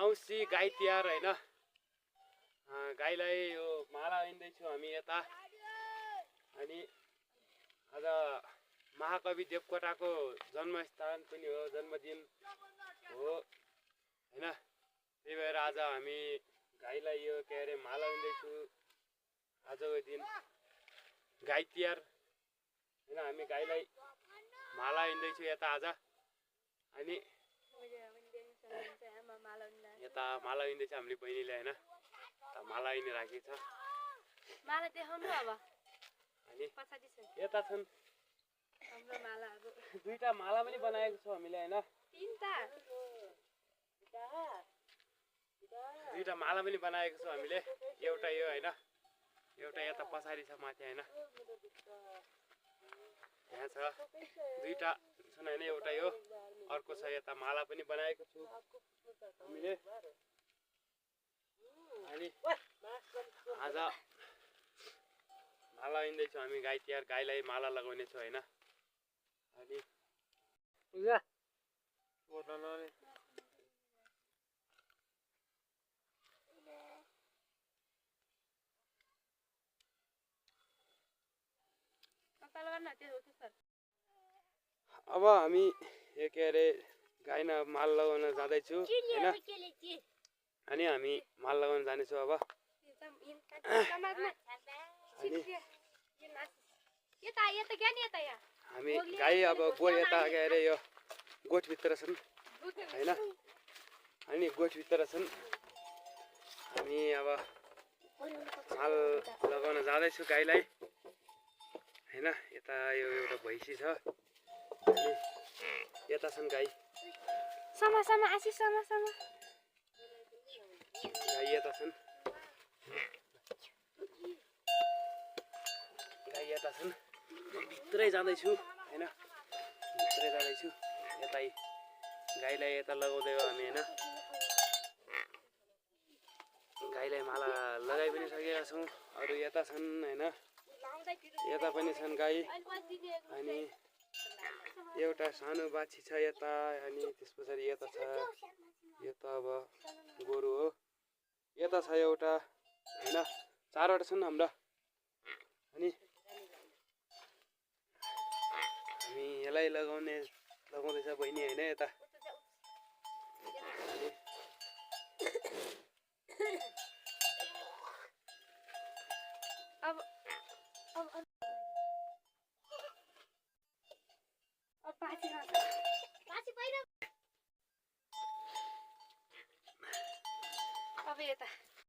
औँसी गाई तिहार होइन। गाईलाई यो माला हिँड्दैछु हामी यता। अनि आज महाकवि देवकोटाको जन्मस्थान पनि हो, जन्मदिन हो होइन। त्यही भएर आज हामी गाईलाई यो के अरे माला हिँड्दैछु। आजको दिन गाई तिहार होइन, हामी गाईलाई माला हिँड्दैछु यता आज। अनि यता माला हिँड्दैछ हामीले बहिनीले होइन, माला हिँड्ने राखेको छ। माला देखाउनु अब। अनि यता छन् हाम्रो मालाहरु। दुईटा माला पनि बनाएको छौँ हामीले होइन। दुईटा माला पनि बनाएको छौँ हामीले। एउटा यो होइन, एउटा यता पछाडि छ माथि होइन। यहाँ छ दुईटा छन् होइन, एउटा यो अर्को छ यता। माला पनि बनाएको छु हामीले। अनि आज माला हिँड्दैछौँ हामी गाई तिहार। गाईलाई माला लगाउने छु होइन। अनि अब हामी यो के अरे गाईमा माला लगाउन जाँदैछु होइन। अनि हामी माला लगाउन जानेछौँ अब। हामी गाई अब यता के अरे यो गोठभित्र छन् होइन। अनि गोठभित्र छन्। हामी अब माल लगाउन जाँदैछु गाईलाई होइन। यता यो एउटा भैँसी छ। अनि यता छन् गाई। गाई यता छन्। गाई यता छन्। भित्रै जाँदैछु होइन, भित्रै जाँदैछु। यतै गाईलाई यता लगाउँदै हो हामी होइन। गाईलाई माला लगाइ पनि सकेका छौँ। अरू यता छन् होइन, यता पनि छन् गाई। अनि एउटा सानो बाछी छ यता। अनि त्यस पछाडि यता छ, यो त अब गोरु हो। यता छ एउटा होइन, चारवटा छन् हाम्रा। अनि हामी यसलाई लगाउँदैछ बहिनी होइन यता।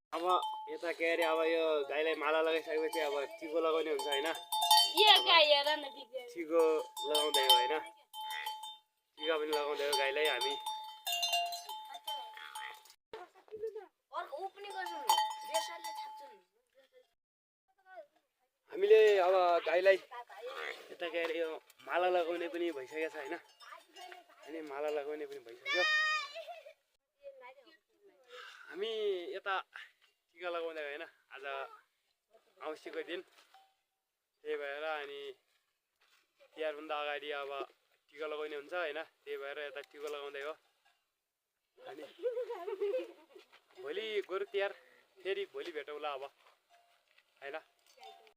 अब यता के अरे अब यो गाईलाई माला लगाइसकेपछि अब टिको लगाउने हुन्छ होइन। टिको लगाउँदै हो होइन। टिका पनि लगाउँदै हो गाईलाई हामी। हामीले अब गाईलाई यता के अरे यो माला लगाउने पनि भइसकेको छ होइन। अनि माला लगाउने पनि भइसक्यो। हामी यता टिका लगाउँदै होइन, आज औँसीको दिन। त्यही भएर अनि तिहारभन्दा अगाडि अब टिका लगाउने हुन्छ होइन। त्यही भएर यता टिका लगाउँदै हो। अनि भोलि गोरु तिहार, फेरि भोलि भेटौँला अब होइन।